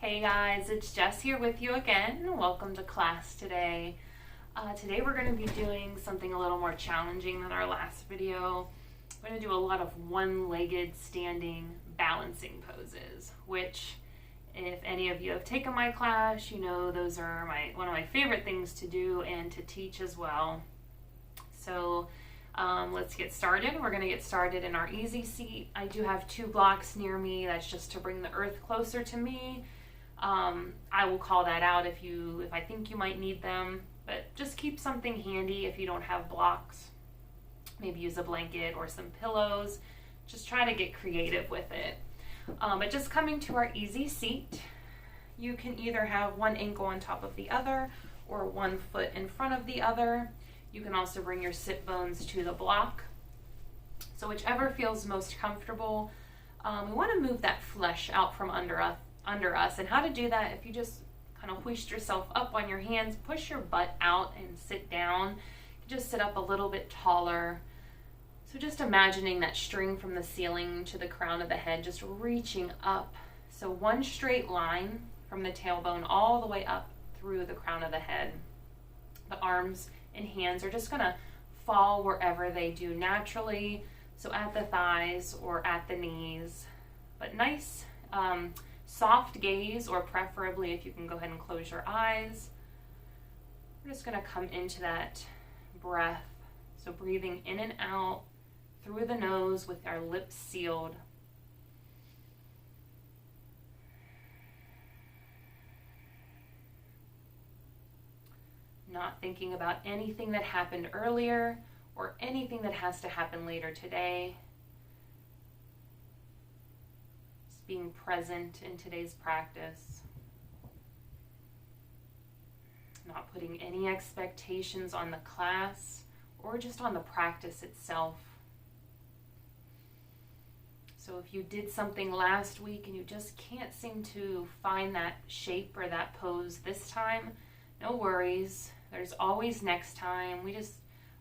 Hey guys, it's Jess here with you again. Welcome to class today. Today we're going to be doing something a little more challenging than our last video. We're going to do a lot of one-legged standing balancing poses, which if any of you have taken my class, you know those are one of my favorite things to do and to teach as well. So let's get started. We're going to get started in our easy seat. I do have 2 blocks near me. That's just to bring the earth closer to me. I will call that out if I think you might need them, but just keep something handy if you don't have blocks. Maybe use a blanket or some pillows. Just try to get creative with it. But just coming to our easy seat, you can either have one ankle on top of the other or one foot in front of the other. You can also bring your sit bones to the block. So whichever feels most comfortable. We want to move that flesh out from under us. And how to do that, if you just kind of hoist yourself up on your hands, push your butt out and sit down. You just sit up a little bit taller. So just imagining that string from the ceiling to the crown of the head, just reaching up. So one straight line from the tailbone all the way up through the crown of the head. The arms and hands are just going to fall wherever they do naturally. So at the thighs or at the knees. But nice, soft gaze, or preferably if you can go ahead and close your eyes. We're just going to come into that breath. So breathing in and out through the nose with our lips sealed. Not thinking about anything that happened earlier or anything that has to happen later today. Being present in today's practice, not putting any expectations on the class or just on the practice itself. So if you did something last week and you just can't seem to find that shape or that pose this time, no worries. There's always next time.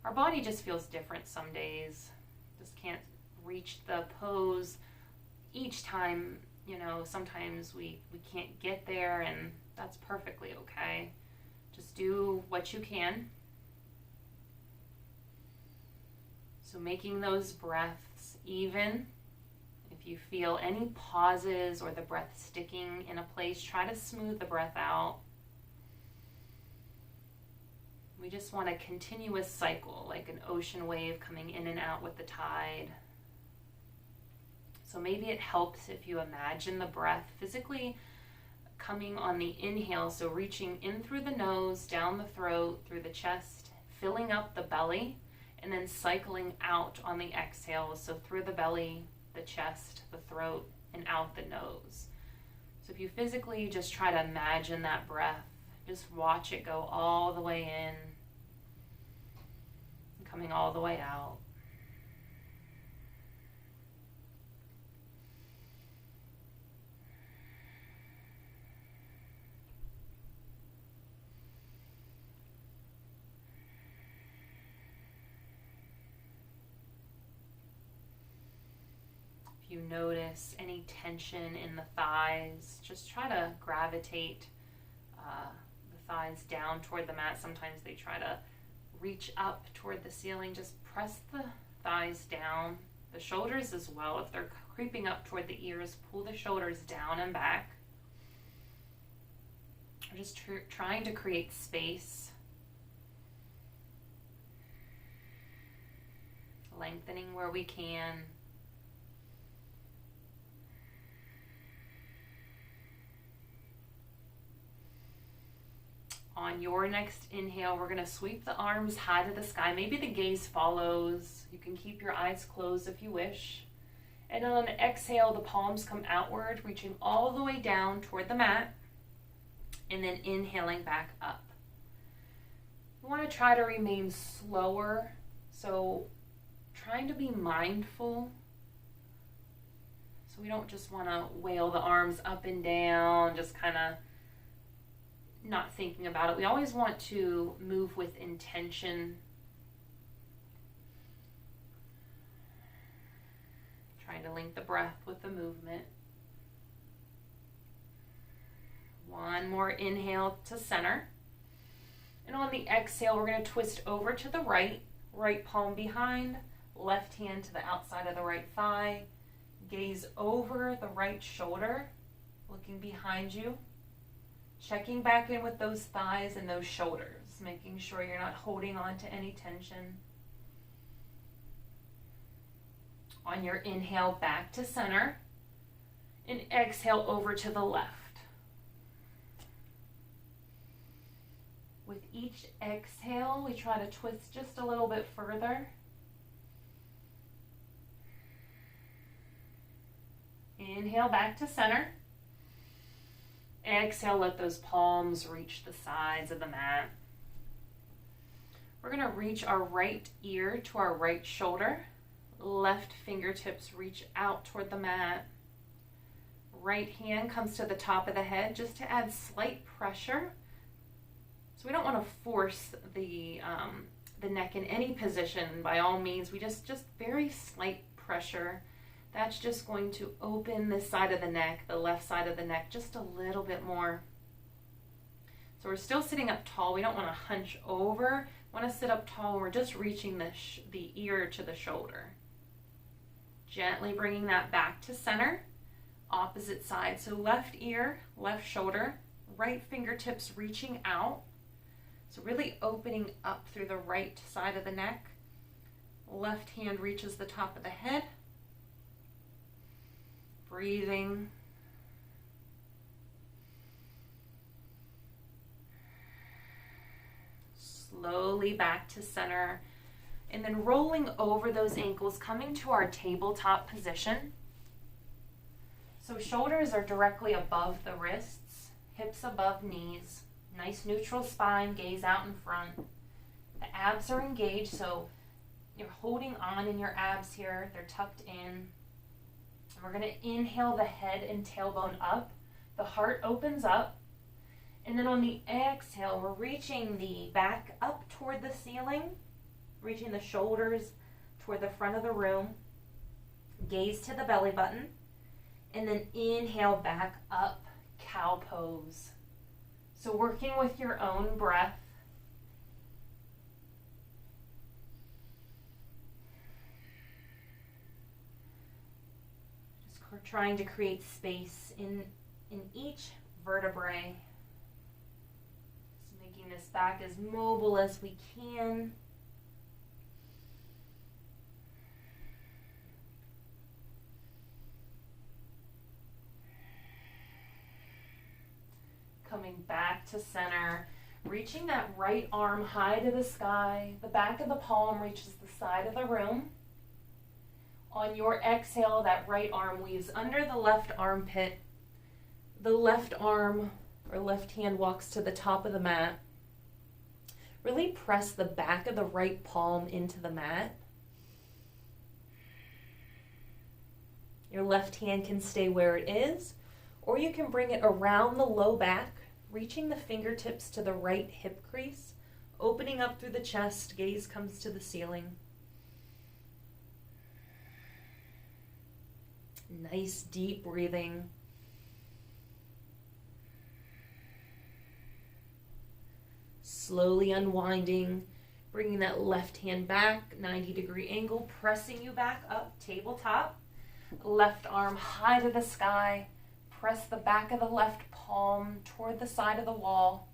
Our body just feels different some days. Just can't reach the pose each time. Sometimes we can't get there, and that's perfectly okay. Just do what you can. So making those breaths even. If you feel any pauses or the breath sticking in a place, try to smooth the breath out. We just want a continuous cycle, like an ocean wave coming in and out with the tide. So maybe it helps if you imagine the breath physically coming on the inhale, so reaching in through the nose, down the throat, through the chest, filling up the belly, and then cycling out on the exhale, so through the belly, the chest, the throat, and out the nose. So if you physically just try to imagine that breath, just watch it go all the way in, and coming all the way out. If you notice any tension in the thighs, just try to gravitate the thighs down toward the mat. Sometimes they try to reach up toward the ceiling. Just press the thighs down. The shoulders as well. If they're creeping up toward the ears, pull the shoulders down and back. We're just trying to create space. Lengthening where we can. On your next inhale, we're going to sweep the arms high to the sky. Maybe the gaze follows. You can keep your eyes closed if you wish. And on an exhale, the palms come outward, reaching all the way down toward the mat, and then inhaling back up. We want to try to remain slower, so trying to be mindful. So we don't just want to wail the arms up and down, just kind of not thinking about it. We always want to move with intention. Trying to link the breath with the movement. One more inhale to center. And on the exhale, we're going to twist over to the right, right palm behind, left hand to the outside of the right thigh, gaze over the right shoulder, looking behind you, checking back in with those thighs and those shoulders, making sure you're not holding on to any tension. On your inhale, back to center, and exhale over to the left. With each exhale, we try to twist just a little bit further. Inhale, back to center. Exhale, let those palms reach the sides of the mat. We're going to reach our right ear to our right shoulder. Left fingertips reach out toward the mat. Right hand comes to the top of the head just to add slight pressure. So we don't want to force the neck in any position by all means. We just very slight pressure. That's just going to open this side of the neck, the left side of the neck, just a little bit more. So we're still sitting up tall. We don't want to hunch over. We want to sit up tall and we're just reaching the ear to the shoulder. Gently bringing that back to center. Opposite side. So left ear, left shoulder, right fingertips reaching out. So really opening up through the right side of the neck. Left hand reaches the top of the head. Breathing. Slowly back to center. And then rolling over those ankles, coming to our tabletop position. So shoulders are directly above the wrists, hips above knees. Nice neutral spine, gaze out in front. The abs are engaged, so you're holding on in your abs here. They're tucked in. And we're going to inhale the head and tailbone up. The heart opens up. And then on the exhale, we're reaching the back up toward the ceiling, reaching the shoulders toward the front of the room. Gaze to the belly button. And then inhale back up, cow pose. So working with your own breath. Just trying to create space in each vertebrae. Just making this back as mobile as we can. Coming back to center, reaching that right arm high to the sky. The back of the palm reaches the side of the room. On your exhale, that right arm weaves under the left armpit. The left arm or left hand walks to the top of the mat. Really press the back of the right palm into the mat. Your left hand can stay where it is, or you can bring it around the low back, reaching the fingertips to the right hip crease, opening up through the chest, gaze comes to the ceiling. Nice deep breathing. Slowly unwinding, bringing that left hand back, 90-degree angle, pressing you back up, tabletop. Left arm high to the sky. Press the back of the left palm toward the side of the wall.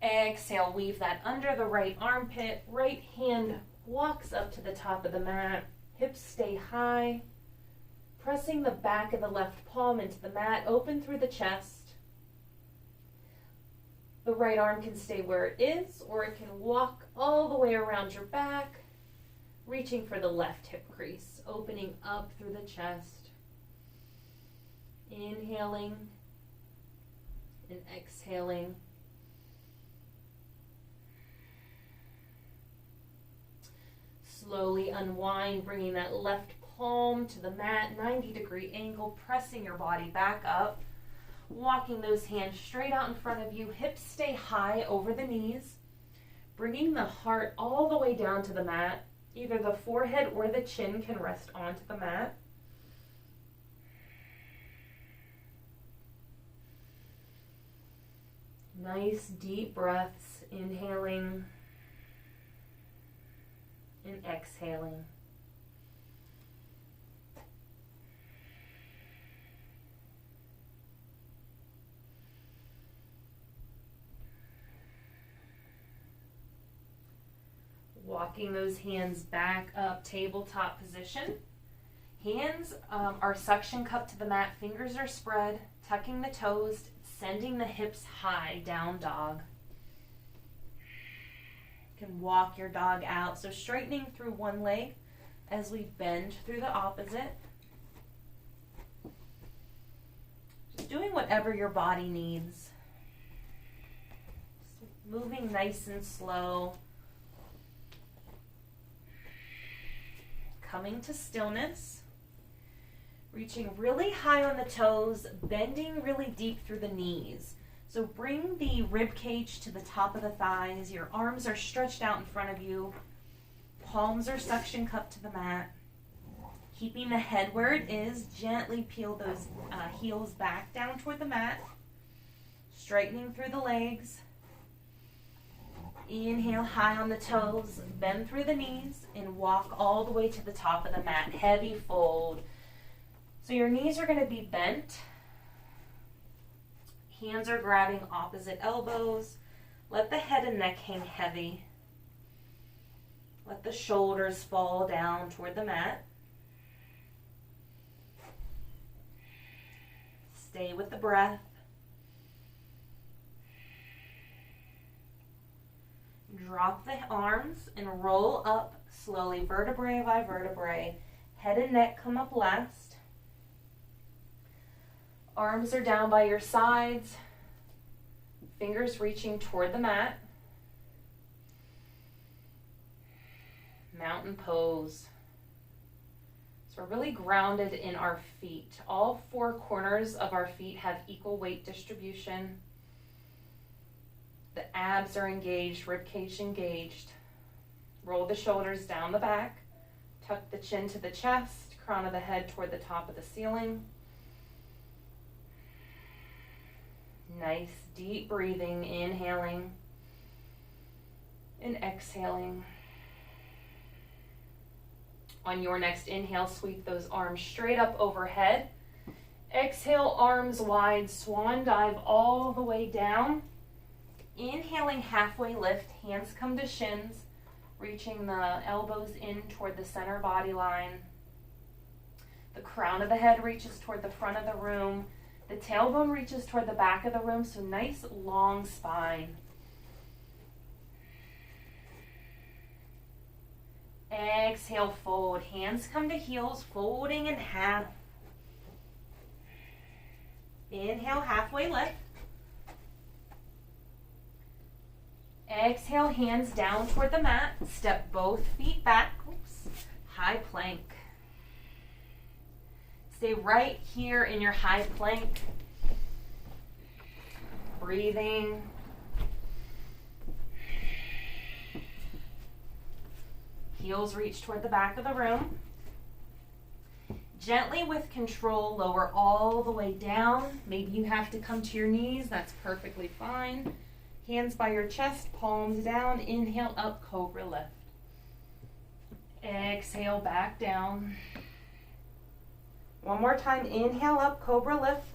Exhale, weave that under the right armpit. Right hand walks up to the top of the mat. Hips stay high. Pressing the back of the left palm into the mat. Open through the chest. The right arm can stay where it is, or it can walk all the way around your back, reaching for the left hip crease, opening up through the chest. Inhaling and exhaling. Slowly unwind, bringing that left palm to the mat, 90-degree angle, pressing your body back up. Walking those hands straight out in front of you. Hips stay high over the knees. Bringing the heart all the way down to the mat. Either the forehead or the chin can rest onto the mat. Nice deep breaths, inhaling and exhaling. Walking those hands back up, tabletop position. Hands are suction cupped to the mat, fingers are spread, tucking the toes, sending the hips high, down dog. You can walk your dog out. So straightening through one leg as we bend through the opposite. Just doing whatever your body needs. Just moving nice and slow. Coming to stillness. Reaching really high on the toes, bending really deep through the knees. So bring the rib cage to the top of the thighs. Your arms are stretched out in front of you. Palms are suction cupped to the mat. Keeping the head where it is, gently peel those heels back down toward the mat. Straightening through the legs. Inhale high on the toes, bend through the knees, and walk all the way to the top of the mat. Heavy fold. So your knees are going to be bent. Hands are grabbing opposite elbows. Let the head and neck hang heavy. Let the shoulders fall down toward the mat. Stay with the breath. Drop the arms and roll up slowly, vertebrae by vertebrae. Head and neck come up last. Arms are down by your sides. Fingers reaching toward the mat. Mountain pose. So we're really grounded in our feet. All four corners of our feet have equal weight distribution. The abs are engaged, ribcage engaged. Roll the shoulders down the back. Tuck the chin to the chest, crown of the head toward the top of the ceiling. Nice deep breathing, inhaling and exhaling. On your next inhale, sweep those arms straight up overhead. Exhale, arms wide, swan dive all the way down. Inhaling, halfway lift, hands come to shins, reaching the elbows in toward the center body line. The crown of the head reaches toward the front of the room. The tailbone reaches toward the back of the room, so nice long spine. Exhale, fold. Hands come to heels, folding in half. Inhale, halfway lift. Exhale, hands down toward the mat. Step both feet back. Oops. High plank. Stay right here in your high plank. Breathing. Heels reach toward the back of the room. Gently with control, lower all the way down. Maybe you have to come to your knees. That's perfectly fine. Hands by your chest, palms down. Inhale, up, cobra lift. Exhale, back down. One more time, inhale up, cobra lift.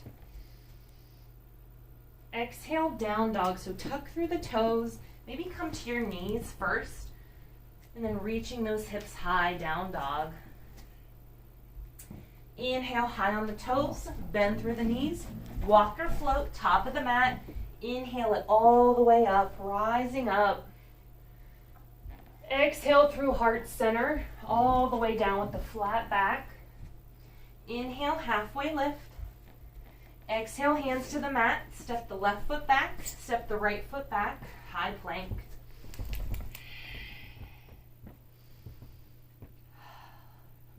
Exhale, down dog. So tuck through the toes. Maybe come to your knees first. And then reaching those hips high, down dog. Inhale, high on the toes. Bend through the knees. Walk or float, top of the mat. Inhale it all the way up, rising up. Exhale through heart center, all the way down with the flat back. Inhale, halfway lift. Exhale, hands to the mat. Step the left foot back, step the right foot back. High plank.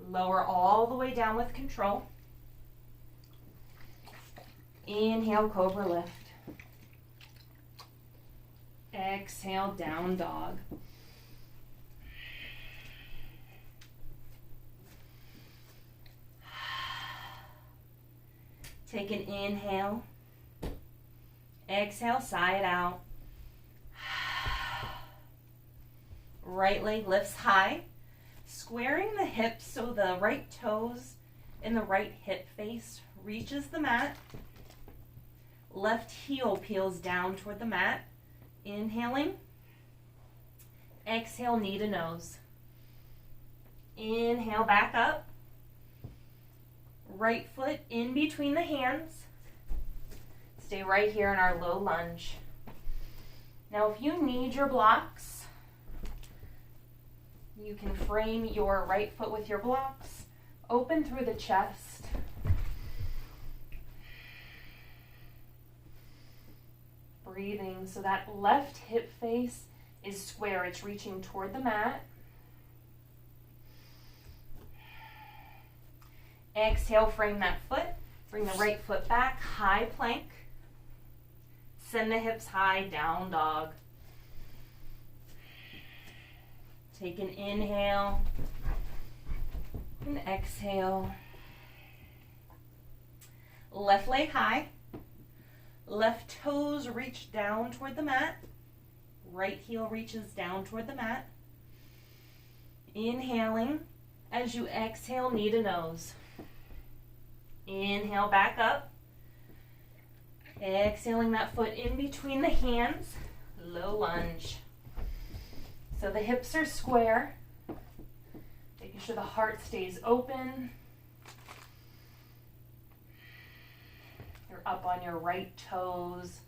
Lower all the way down with control. Inhale, cobra lift. Exhale, down dog. Take an inhale. Exhale, side out. Right leg lifts high, squaring the hips so the right toes and the right hip face reaches the mat. Left heel peels down toward the mat. Inhaling. Exhale, knee to nose. Inhale, back up. Right foot in between the hands. Stay right here in our low lunge. Now, if you need your blocks, you can frame your right foot with your blocks. Open through the chest. Breathing so that left hip face is square. It's reaching toward the mat. Exhale, frame that foot. Bring the right foot back, high plank. Send the hips high, down dog. Take an inhale and exhale. Left leg high. Left toes reach down toward the mat. Right heel reaches down toward the mat. Inhaling. As you exhale, knee to nose. Inhale, back up. Exhaling that foot in between the hands. Low lunge. So the hips are square. Making sure the heart stays open. You're up on your right toes.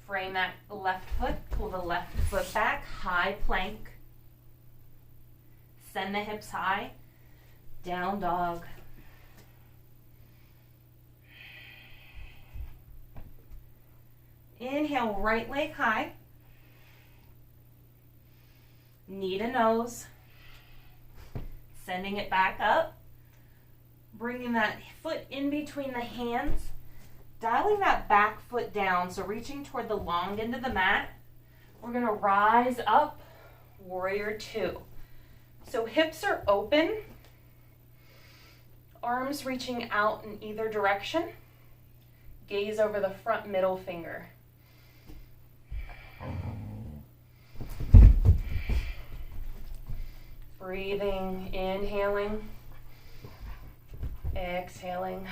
Frame that left foot. Pull the left foot back. High plank. Send the hips high. Down dog. Inhale, right leg high. Knee to nose. Sending it back up. Bringing that foot in between the hands. Dialing that back foot down, so reaching toward the long end of the mat. We're going to rise up, warrior two. So hips are open. Arms reaching out in either direction. Gaze over the front middle finger. Breathing, inhaling, exhaling.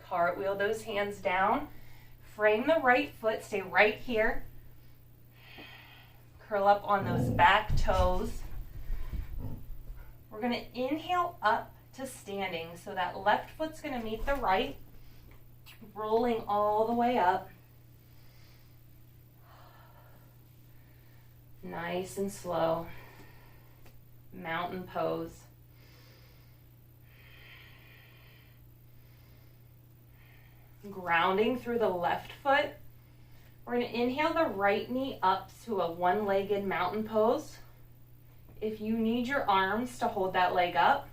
Cartwheel those hands down. Frame the right foot, stay right here. Curl up on those back toes. We're going to inhale up to standing, so that left foot's going to meet the right, rolling all the way up. Nice and slow. Mountain pose. Grounding through the left foot. We're going to inhale the right knee up to a one-legged mountain pose. If you need your arms to hold that leg up,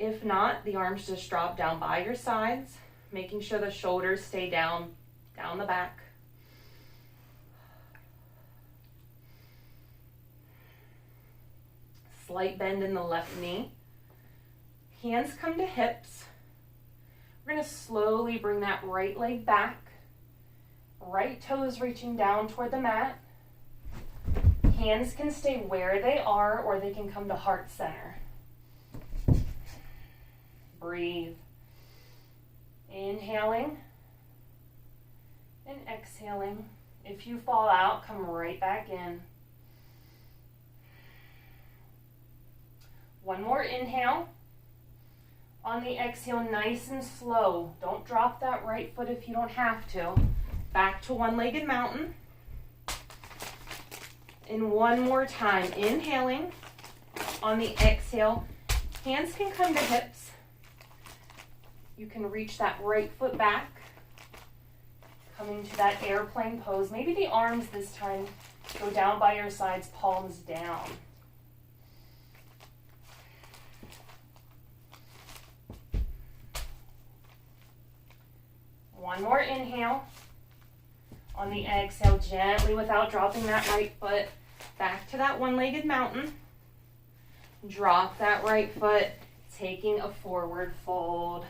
if not, the arms just drop down by your sides, making sure the shoulders stay down the back. Slight bend in the left knee. Hands come to hips. We're going to slowly bring that right leg back. Right toes reaching down toward the mat. Hands can stay where they are, or they can come to heart center. Breathe. Inhaling and exhaling. If you fall out, come right back in. One more inhale. On the exhale, nice and slow. Don't drop that right foot if you don't have to. Back to one-legged mountain. And one more time, inhaling. On the exhale, hands can come to hips. You can reach that right foot back. Coming to that airplane pose. Maybe the arms this time go down by your sides, palms down. One more inhale. On the exhale, gently, without dropping that right foot, Back to that one-legged mountain. Drop that right foot, taking a forward fold.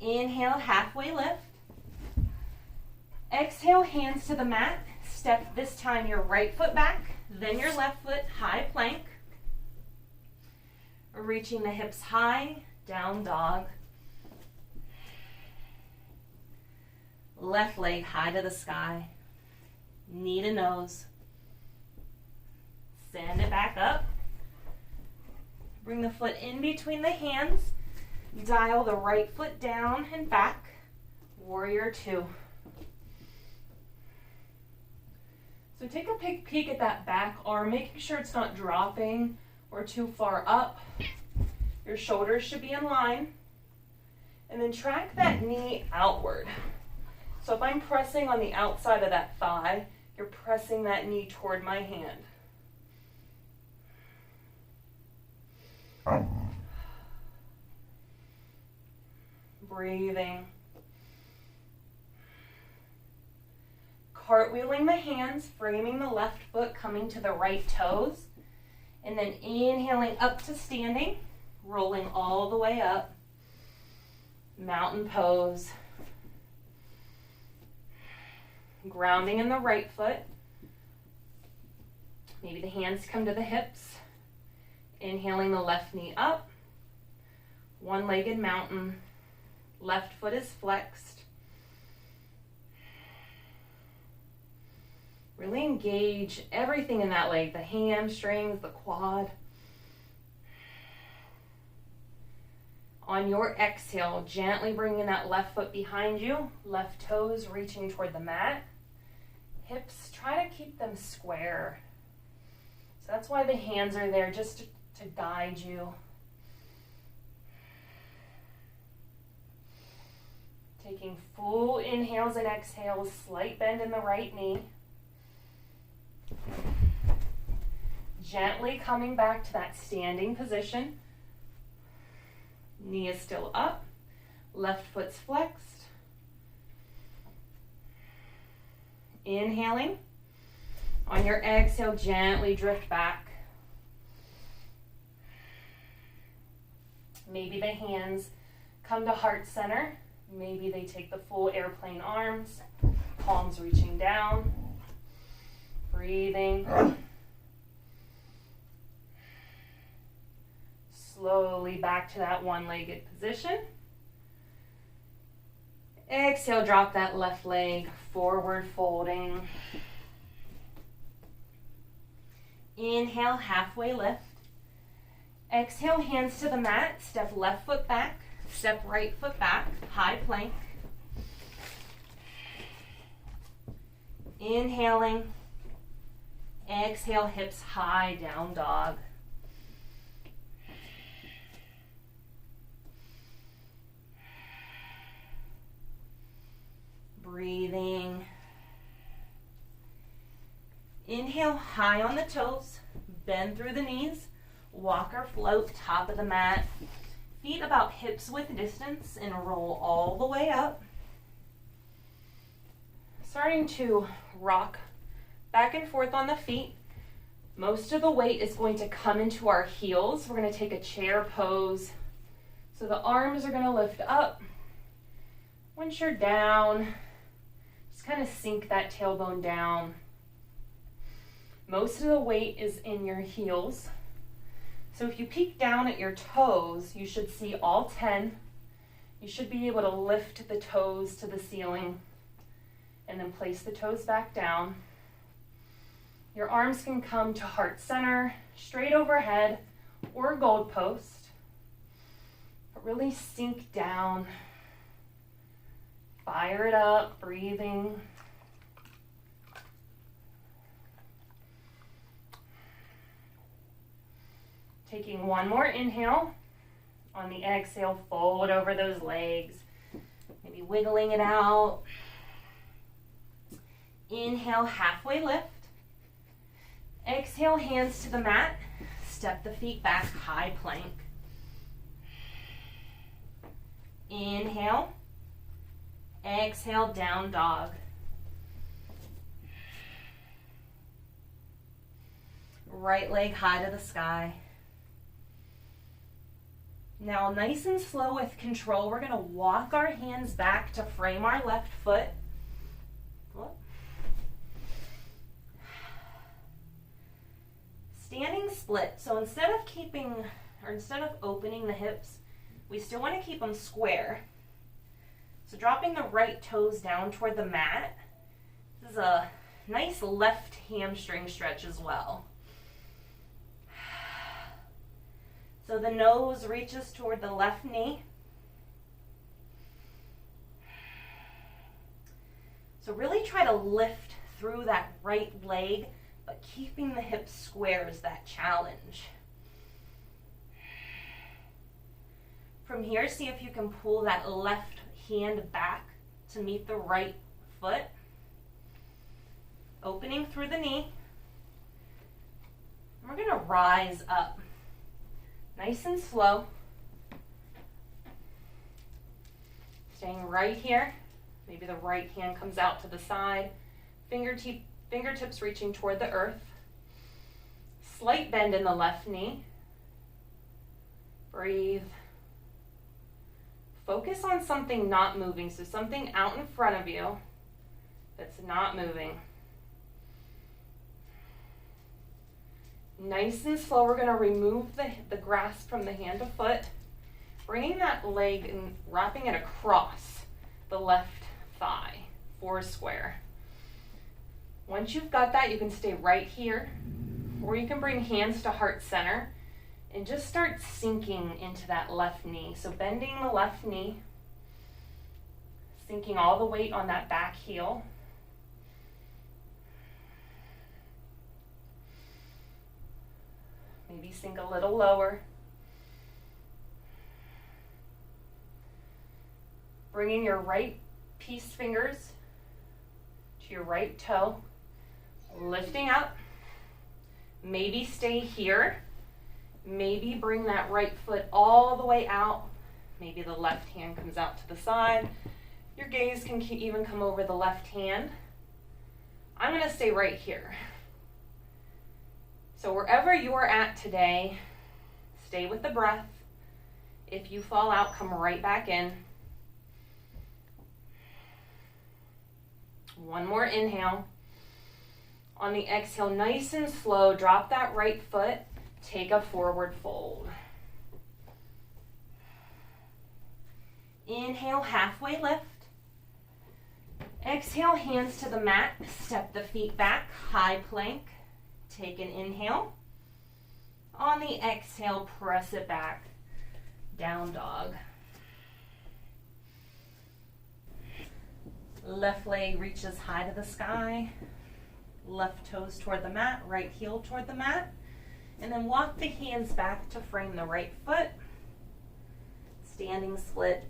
Inhale, halfway lift. Exhale, hands to the mat. Step this time your right foot back, then your left foot, high plank. Reaching the hips high, down dog. Left leg high to the sky. Knee to nose. Send it back up. Bring the foot in between the hands. Dial the right foot down and back. Warrior two. So take a peek at that back arm, making sure it's not dropping or too far up. Your shoulders should be in line. And then track that knee outward. So if I'm pressing on the outside of that thigh, you're pressing that knee toward my hand. Breathing. Cartwheeling the hands, framing the left foot, coming to the right toes. And then inhaling up to standing, rolling all the way up. Mountain pose. Grounding in the right foot. Maybe the hands come to the hips. Inhaling the left knee up. One-legged mountain. Left foot is flexed. Really engage everything in that leg, the hamstrings, the quad. On your exhale, gently bringing that left foot behind you, left toes reaching toward the mat. Hips, try to keep them square. So that's why the hands are there, just to guide you. Taking full inhales and exhales, slight bend in the right knee. Gently coming back to that standing position. Knee is still up, left foot's flexed. Inhaling. On your exhale, gently drift back. Maybe the hands come to heart center. Maybe they take the full airplane arms, palms reaching down. Breathing. Slowly back to that one-legged position. Exhale, drop that left leg, forward folding. Inhale, halfway lift. Exhale, hands to the mat, step left foot back, step right foot back, high plank. Inhaling. Exhale, hips high, down dog. Breathing. Inhale, high on the toes, bend through the knees, walk or float, top of the mat. Feet about hips width distance and roll all the way up. Starting to rock back and forth on the feet. Most of the weight is going to come into our heels. We're going to take a chair pose. So the arms are going to lift up. Once you're down, just kind of sink that tailbone down. Most of the weight is in your heels. So if you peek down at your toes, you should see all 10. You should be able to lift the toes to the ceiling and then place the toes back down. Your arms can come to heart center, straight overhead, or goal post. But really sink down. Fire it up, breathing. Taking one more inhale. On the exhale, fold over those legs. Maybe wiggling it out. Inhale, halfway lift. Exhale, hands to the mat. Step the feet back, high plank. Inhale. Exhale, down dog. right leg high to the sky. Now, nice and slow with control, we're going to walk our hands back to frame our left foot. Whoop. Standing split. So instead of opening the hips, we still want to keep them square. So dropping the right toes down toward the mat. This is a nice left hamstring stretch as well. So the nose reaches toward the left knee. So really try to lift through that right leg, but keeping the hips square is that challenge. From here, see if you can pull that left hand back to meet the right foot. Opening through the knee. And we're going to rise up. Nice and slow. Staying right here. Maybe the right hand comes out to the side. Fingertips reaching toward the earth. Slight bend in the left knee. Breathe. Focus on something not moving, so something out in front of you that's not moving. Nice and slow, we're going to remove the grasp from the hand to foot, bringing that leg and wrapping it across the left thigh, 4 square. Once you've got that, you can stay right here, or you can bring hands to heart center and just start sinking into that left knee. So bending the left knee, sinking all the weight on that back heel. Maybe sink a little lower. Bringing your right peace fingers to your right toe, lifting up. Maybe stay here. Maybe bring that right foot all the way out. Maybe the left hand comes out to the side. Your gaze can even come over the left hand. I'm going to stay right here. So wherever you are at today, stay with the breath. If you fall out, come right back in. One more inhale. On the exhale, nice and slow, drop that right foot. Take a forward fold. Inhale, halfway lift. Exhale, hands to the mat. Step the feet back, high plank. Take an inhale. On the exhale, press it back. Down dog. Left leg reaches high to the sky. Left toes toward the mat, right heel toward the mat. And then walk the hands back to frame the right foot. Standing split.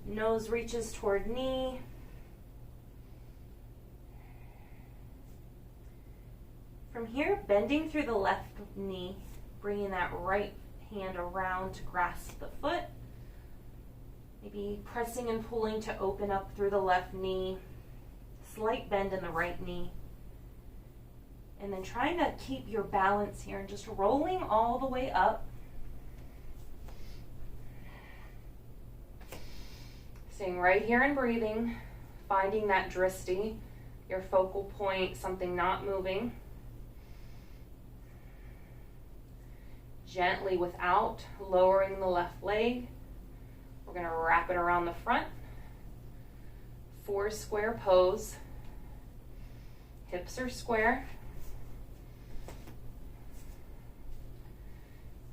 Nose reaches toward knee. From here, bending through the left knee, bringing that right hand around to grasp the foot. Maybe pressing and pulling to open up through the left knee. Slight bend in the right knee. And then trying to keep your balance here and just rolling all the way up. Staying right here and breathing, finding that drishti, your focal point, something not moving. Gently, without lowering the left leg, we're going to wrap it around the front. 4 square pose. Hips are square.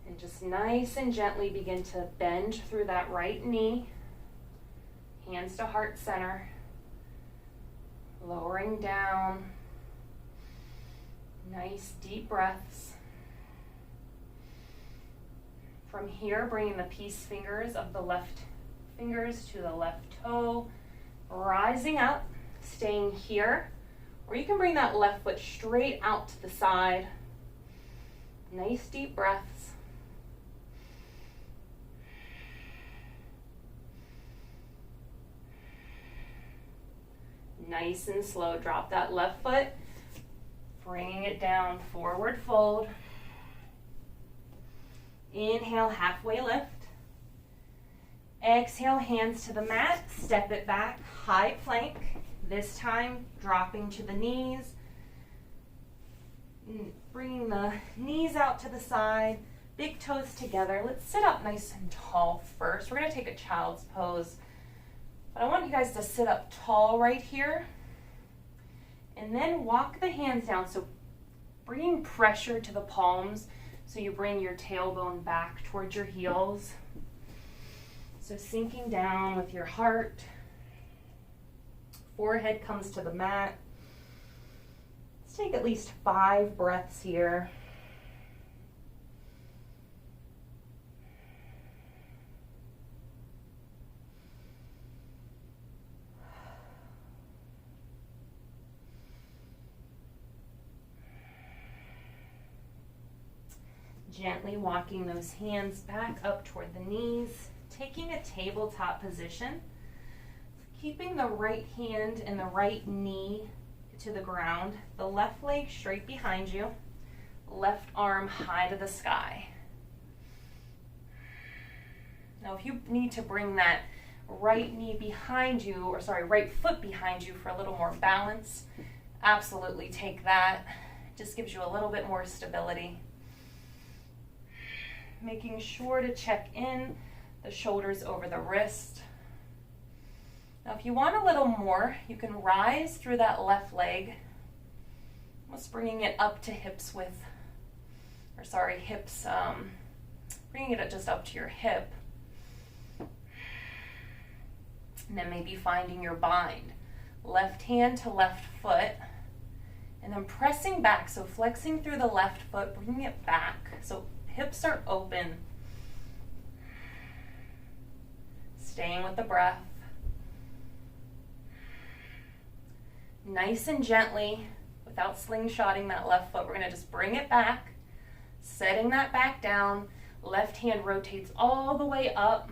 And just nice and gently begin to bend through that right knee. Hands to heart center. Lowering down. Nice deep breaths. From here, bringing the peace fingers of the left fingers to the left toe. Rising up, staying here. Or you can bring that left foot straight out to the side. Nice deep breaths. Nice and slow. Drop that left foot, bringing it down, forward fold. Inhale, halfway lift. Exhale, hands to the mat, step it back, high plank. This time, dropping to the knees. Bringing the knees out to the side, big toes together. Let's sit up nice and tall first. We're gonna take a child's pose. But I want you guys to sit up tall right here. And then walk the hands down. So bringing pressure to the palms. So you bring your tailbone back towards your heels. So sinking down with your heart. Forehead comes to the mat. Let's take at least 5 breaths here. Gently walking those hands back up toward the knees, taking a tabletop position, keeping the right hand and the right knee to the ground, the left leg straight behind you, left arm high to the sky. Now if you need to bring that right knee behind you, or sorry, right foot behind you for a little more balance, absolutely take that. Just gives you a little bit more stability. Making sure to check in the shoulders over the wrist. Now if you want a little more, you can rise through that left leg, almost bringing it up to hips width, or sorry, hips, bringing it just up to your hip. And then maybe finding your bind. Left hand to left foot, and then pressing back, so flexing through the left foot, bringing it back. So hips are open. Staying with the breath. Nice and gently, without slingshotting that left foot, we're going to just bring it back, setting that back down. Left hand rotates all the way up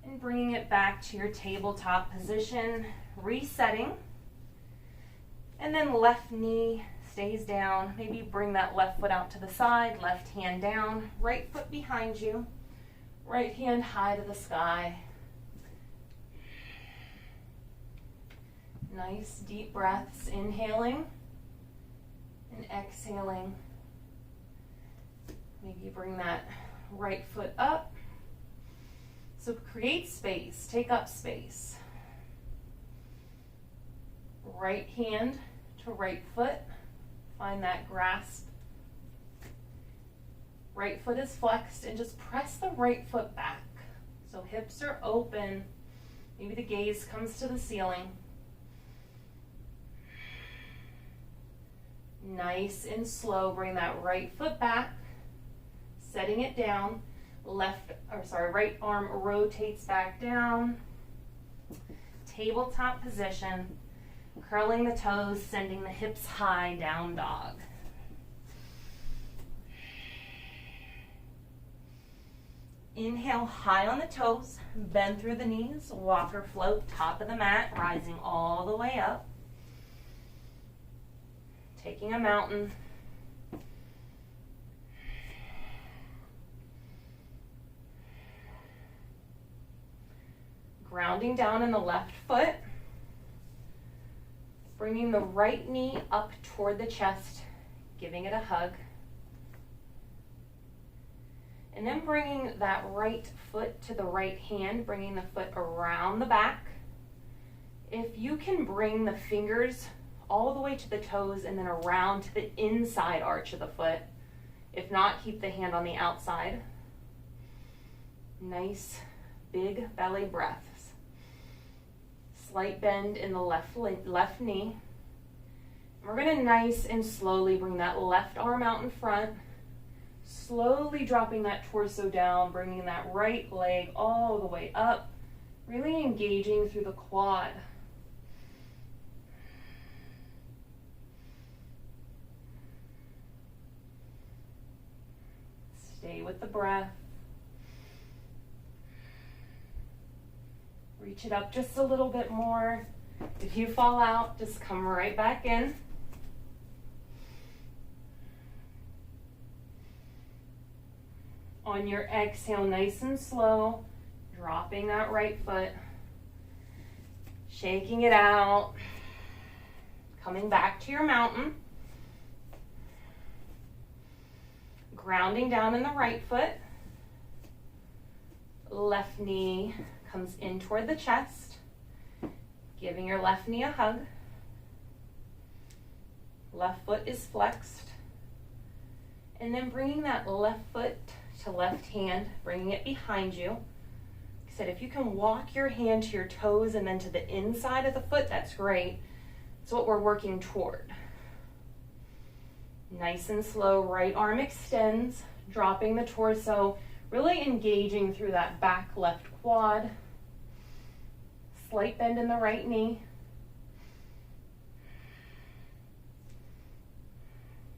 and bringing it back to your tabletop position, resetting. And then left knee stays down. Maybe bring that left foot out to the side, left hand down, right foot behind you, right hand high to the sky. Nice deep breaths, inhaling and exhaling. Maybe bring that right foot up. So create space, take up space. Right hand to right foot. Find that grasp. Right foot is flexed and just press the right foot back. So hips are open. Maybe the gaze comes to the ceiling. Nice and slow, bring that right foot back, setting it down. Right arm rotates back down. Tabletop position. Curling the toes, sending the hips high, down dog. Inhale high on the toes, bend through the knees, walk or float, top of the mat, rising all the way up. Taking a mountain. Grounding down in the left foot. Bringing the right knee up toward the chest, giving it a hug. And then bringing that right foot to the right hand, bringing the foot around the back. If you can bring the fingers all the way to the toes and then around to the inside arch of the foot. If not, keep the hand on the outside. Nice, big belly breaths. Slight bend in the left knee. We're going to nice and slowly bring that left arm out in front. Slowly dropping that torso down, bringing that right leg all the way up. Really engaging through the quad. Stay with the breath. Reach it up just a little bit more. If you fall out, just come right back in. On your exhale, nice and slow, dropping that right foot, shaking it out, coming back to your mountain, grounding down in the right foot, left knee comes in toward the chest, giving your left knee a hug, left foot is flexed, and then bringing that left foot to left hand, bringing it behind you. Like I said, if you can walk your hand to your toes and then to the inside of the foot, that's great. That's what we're working toward. Nice and slow, right arm extends, dropping the torso, really engaging through that back left quad. Slight bend in the right knee.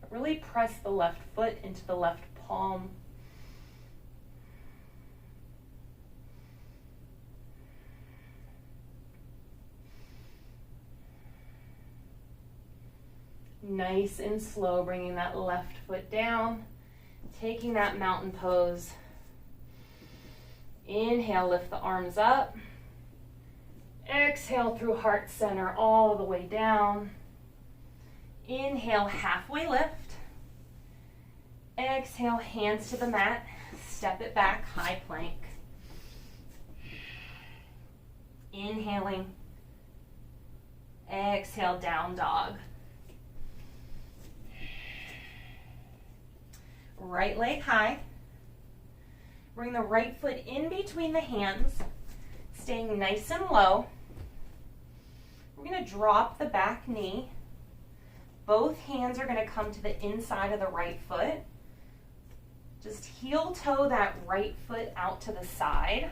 Really press the left foot into the left palm. Nice and slow, bringing that left foot down, taking that mountain pose. Inhale, lift the arms up. Exhale through heart center all the way down. Inhale, halfway lift. Exhale, hands to the mat. Step it back, high plank. Inhaling. Exhale, down dog. Right leg high. Bring the right foot in between the hands, staying nice and low. We're going to drop the back knee. Both hands are going to come to the inside of the right foot. Just heel toe that right foot out to the side.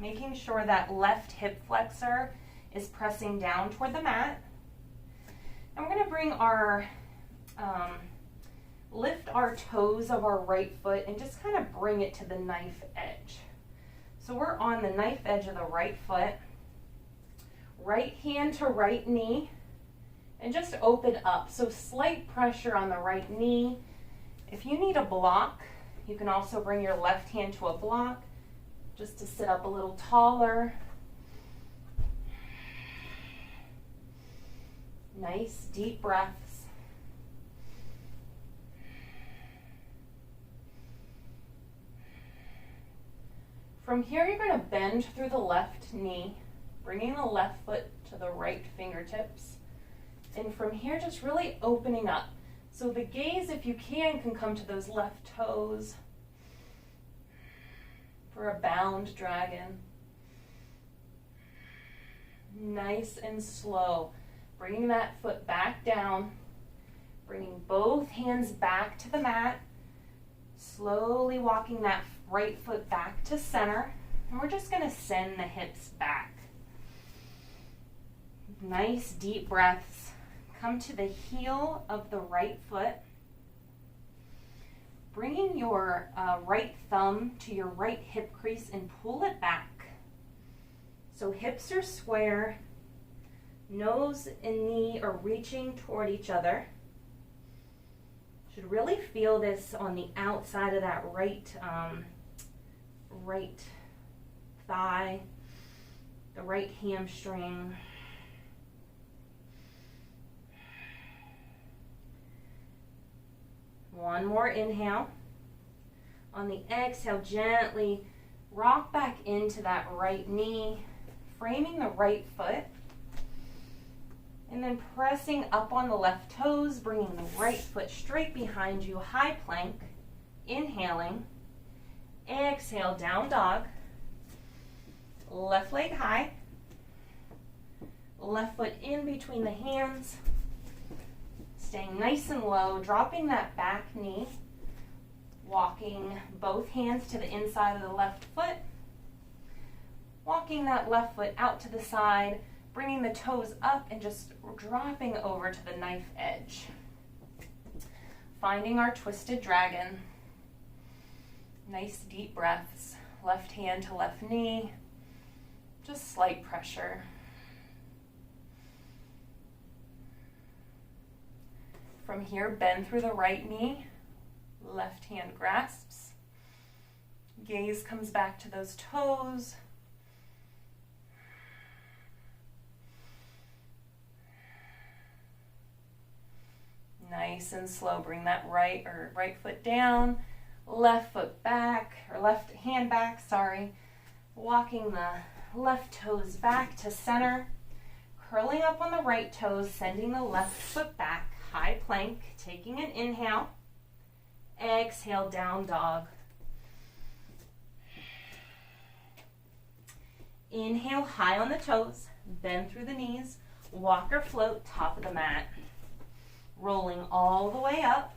Making sure that left hip flexor is pressing down toward the mat. And we're going to bring our lift our toes of our right foot and just kind of bring it to the knife edge. So we're on the knife edge of the right foot, right hand to right knee, and just open up. So slight pressure on the right knee. If you need a block, you can also bring your left hand to a block just to sit up a little taller. Nice deep breaths. From here, you're going to bend through the left knee, bringing the left foot to the right fingertips. And from here, just really opening up. So the gaze, if you can come to those left toes for a bound dragon. Nice and slow. Bringing that foot back down, bringing both hands back to the mat, slowly walking that right foot back to center, and we're just going to send the hips back. Nice deep breaths. Come to the heel of the right foot, bringing your right thumb to your right hip crease and pull it back. So hips are square, nose and knee are reaching toward each other. Should really feel this on the outside of that right thigh, the right hamstring. One more inhale. On the exhale, gently rock back into that right knee, framing the right foot. And then pressing up on the left toes, bringing the right foot straight behind you, high plank. Inhaling. Exhale, down dog. Left leg high. Left foot in between the hands. Staying nice and low, dropping that back knee. Walking both hands to the inside of the left foot. Walking that left foot out to the side. Bringing the toes up and just dropping over to the knife edge. Finding our twisted dragon. Nice deep breaths. Left hand to left knee. Just slight pressure. From here, bend through the right knee. Left hand grasps. Gaze comes back to those toes. Nice and slow. Bring that right foot down, left foot back, or left hand back, sorry. Walking the left toes back to center. Curling up on the right toes, sending the left foot back. High plank, taking an inhale. Exhale, down dog. Inhale, high on the toes, bend through the knees, walk or float, top of the mat. Rolling all the way up.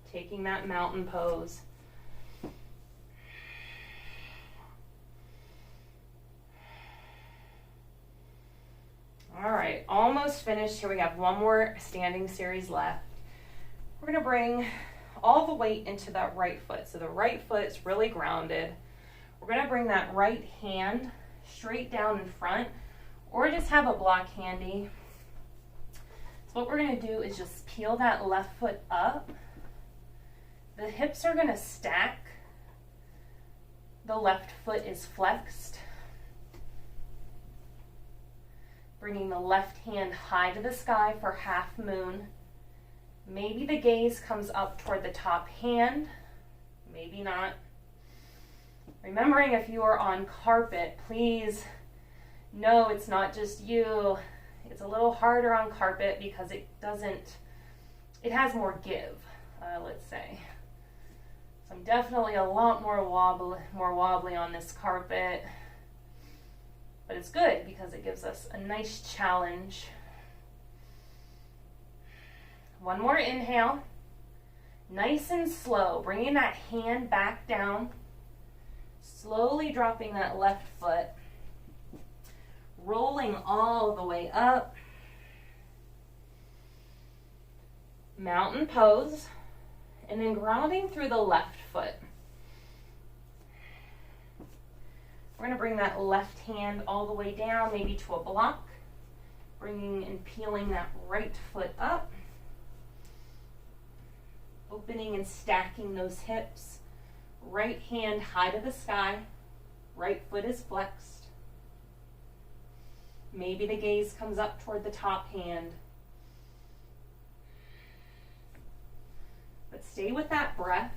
Taking that mountain pose. All right, almost finished. Here we have one more standing series left. We're going to bring all the weight into that right foot. So the right foot is really grounded. We're going to bring that right hand straight down in front, or just have a block handy. So what we're going to do is just peel that left foot up. The hips are going to stack. The left foot is flexed. Bringing the left hand high to the sky for half moon. Maybe the gaze comes up toward the top hand. Maybe not. Remembering, if you are on carpet, please know it's not just you. It's a little harder on carpet because it has more give, let's say. So I'm definitely a lot more wobbly on this carpet. But it's good because it gives us a nice challenge. One more inhale. Nice and slow, bringing that hand back down. Slowly dropping that left foot. Rolling all the way up. Mountain pose. And then grounding through the left foot. We're going to bring that left hand all the way down, maybe to a block. Bringing and peeling that right foot up. Opening and stacking those hips. Right hand high to the sky. Right foot is flexed. Maybe the gaze comes up toward the top hand. But stay with that breath.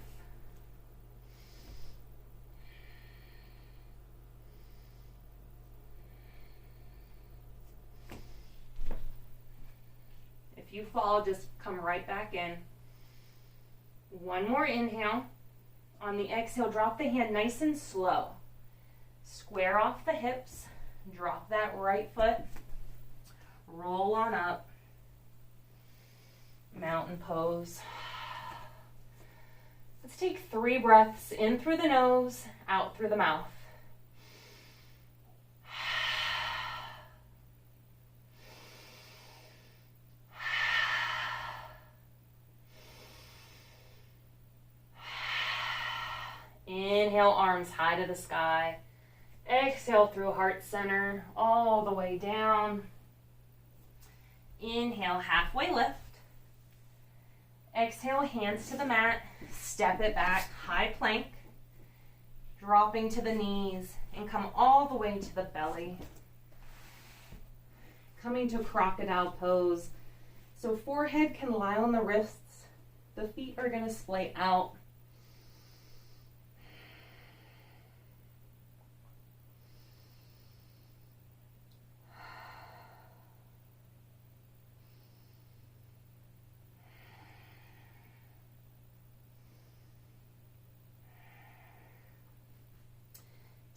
If you fall, just come right back in. One more inhale. On the exhale, drop the hand nice and slow. Square off the hips. Drop that right foot. Roll on up. Mountain pose. Let's take 3 breaths in through the nose, out through the mouth. Inhale, arms high to the sky. Exhale through heart center, all the way down. Inhale, halfway lift. Exhale, hands to the mat. Step it back, high plank. Dropping to the knees and come all the way to the belly. Coming to crocodile pose. So forehead can lie on the wrists. The feet are going to splay out.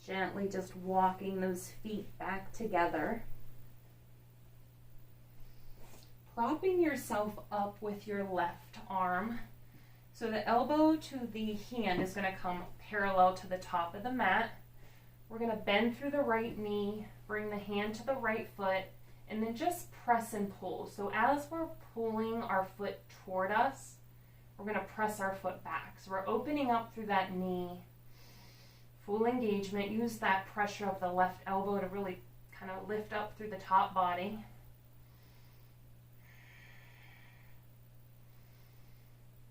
Gently just walking those feet back together. Propping yourself up with your left arm. So the elbow to the hand is going to come parallel to the top of the mat. We're going to bend through the right knee, bring the hand to the right foot, and then just press and pull. So as we're pulling our foot toward us, we're going to press our foot back. So we're opening up through that knee. Full engagement. Use that pressure of the left elbow to really kind of lift up through the top body.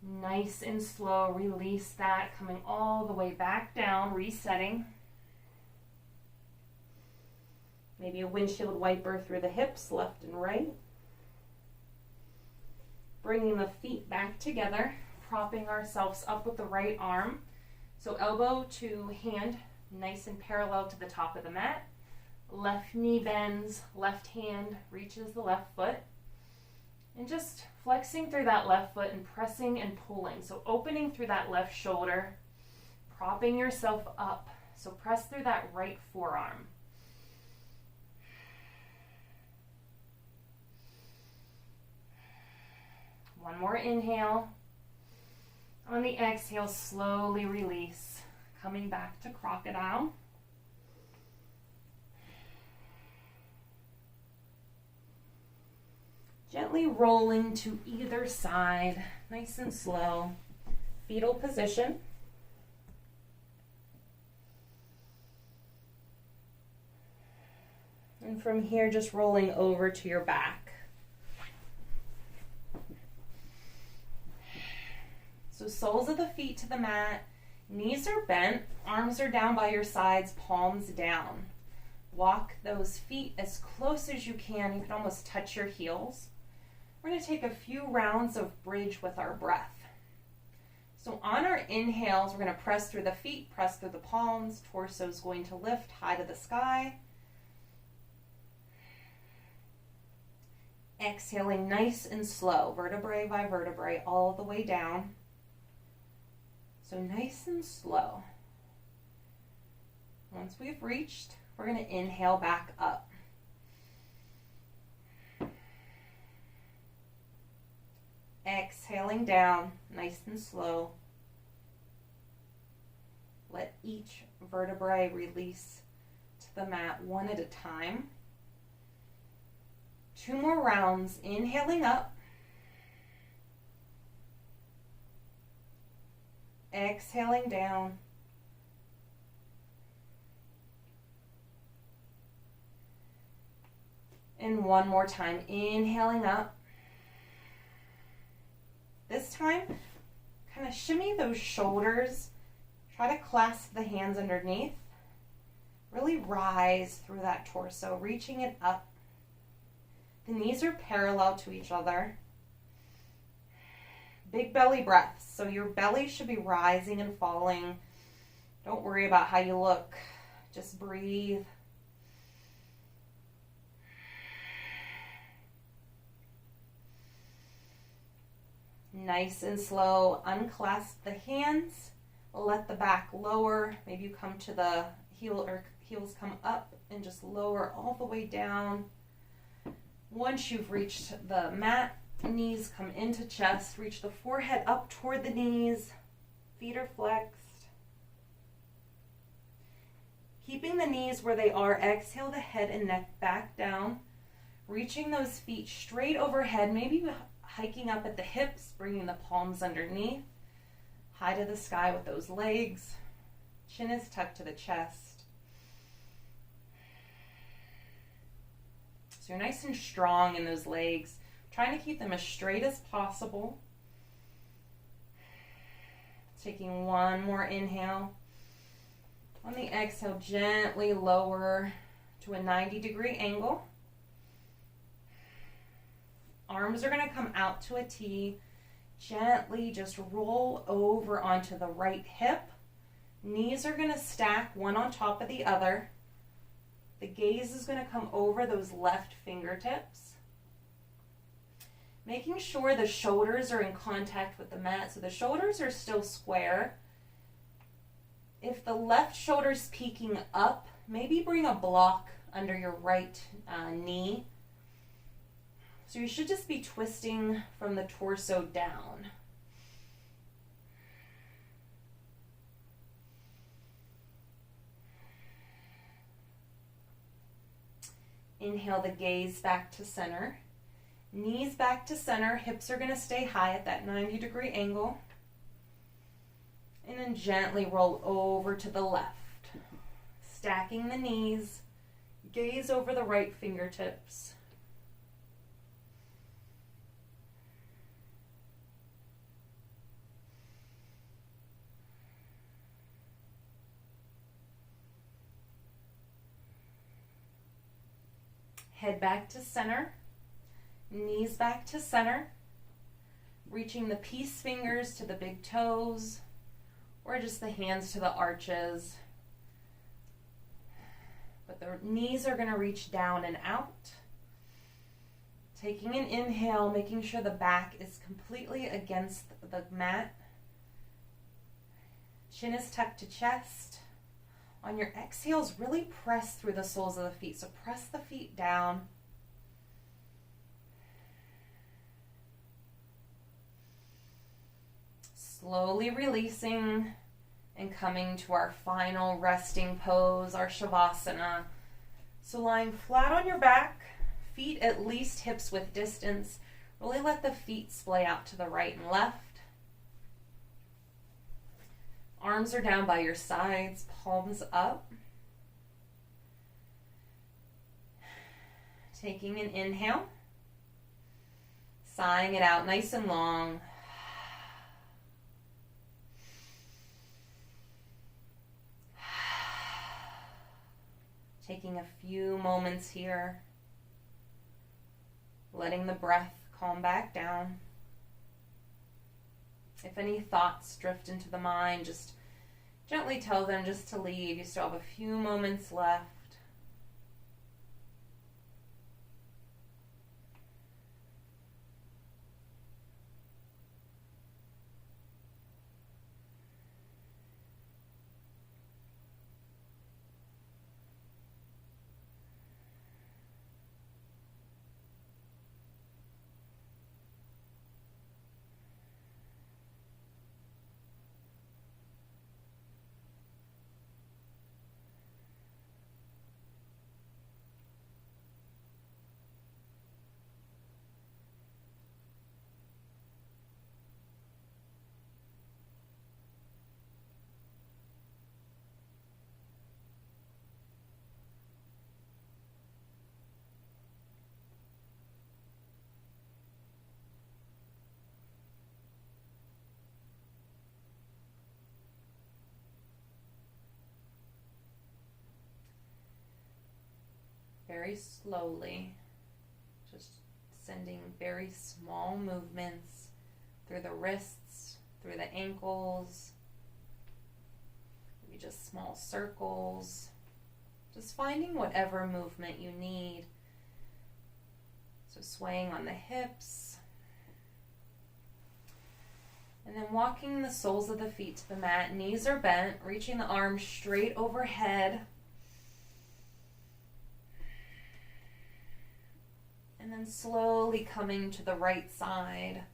Nice and slow, release that, coming all the way back down, resetting. Maybe a windshield wiper through the hips, left and right. Bringing the feet back together, propping ourselves up with the right arm. So elbow to hand, nice and parallel to the top of the mat. Left knee bends, left hand reaches the left foot. And just flexing through that left foot and pressing and pulling. So opening through that left shoulder, propping yourself up. So press through that right forearm. One more inhale. On the exhale, slowly release. Coming back to crocodile. Gently rolling to either side, nice and slow. Fetal position. And from here, just rolling over to your back. So soles of the feet to the mat, knees are bent, arms are down by your sides, palms down. Walk those feet as close as you can. You can almost touch your heels. We're going to take a few rounds of bridge with our breath. So on our inhales, we're going to press through the feet, press through the palms. Torso is going to lift high to the sky. Exhaling nice and slow, vertebrae by vertebrae, all the way down. So nice and slow. Once we've reached, we're going to inhale back up. Exhaling down, nice and slow. Let each vertebrae release to the mat one at a time. 2 more rounds, inhaling up. Exhaling down. And one more time, inhaling up. This time, kind of shimmy those shoulders. Try to clasp the hands underneath. Really rise through that torso, reaching it up. The knees are parallel to each other. Big belly breaths. So your belly should be rising and falling. Don't worry about how you look. Just breathe. Nice and slow. Unclasp the hands. Let the back lower. Maybe you come to the heel or heels come up and just lower all the way down. Once you've reached the mat, knees come into chest. Reach the forehead up toward the knees. Feet are flexed. Keeping the knees where they are, exhale the head and neck back down. Reaching those feet straight overhead, maybe hiking up at the hips, bringing the palms underneath. High to the sky with those legs. Chin is tucked to the chest. So you're nice and strong in those legs. Trying to keep them as straight as possible. Taking one more inhale. On the exhale, gently lower to a 90-degree angle. Arms are going to come out to a T. Gently just roll over onto the right hip. Knees are going to stack one on top of the other. The gaze is going to come over those left fingertips. Making sure the shoulders are in contact with the mat. So the shoulders are still square. If the left shoulder's peeking up, maybe bring a block under your right knee. So you should just be twisting from the torso down. Inhale the gaze back to center. Knees back to center. Hips are going to stay high at that 90-degree angle. And then gently roll over to the left. Stacking the knees. Gaze over the right fingertips. Head back to center, knees back to center, reaching the peace fingers to the big toes, or just the hands to the arches. But the knees are going to reach down and out. Taking an inhale, making sure the back is completely against the mat. Chin is tucked to chest. On your exhales, really press through the soles of the feet. So press the feet down. Slowly releasing and coming to our final resting pose, our Shavasana. So lying flat on your back, feet at least hips width distance. Really let the feet splay out to the right and left. Arms are down by your sides, palms up. Taking an inhale. Sighing it out nice and long. Taking a few moments here. Letting the breath calm back down. If any thoughts drift into the mind, just gently tell them just to leave. You still have a few moments left. Very slowly, just sending very small movements through the wrists, through the ankles, maybe just small circles, just finding whatever movement you need. So swaying on the hips, and then walking the soles of the feet to the mat, knees are bent, reaching the arms straight overhead. And then slowly coming to the right side,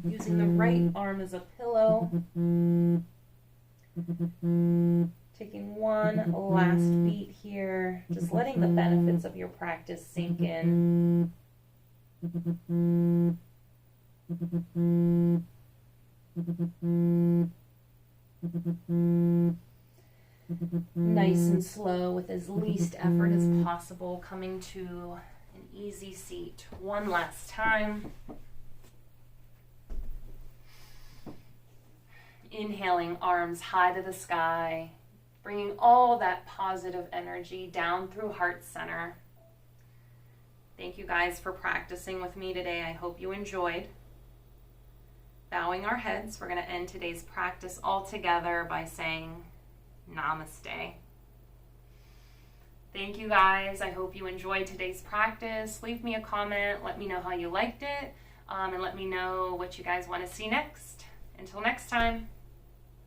using the right arm as a pillow. Taking one last beat here, just letting the benefits of your practice sink in. Nice and slow, with as least effort as possible, coming to an easy seat one last time. Inhaling, arms high to the sky, bringing all that positive energy down through heart center. Thank you guys for practicing with me today. I hope you enjoyed. Bowing our heads, we're going to end today's practice all together by saying Namaste. Thank you guys. I hope you enjoyed today's practice. Leave me a comment. Let me know how you liked it. And let me know what you guys want to see next. Until next time.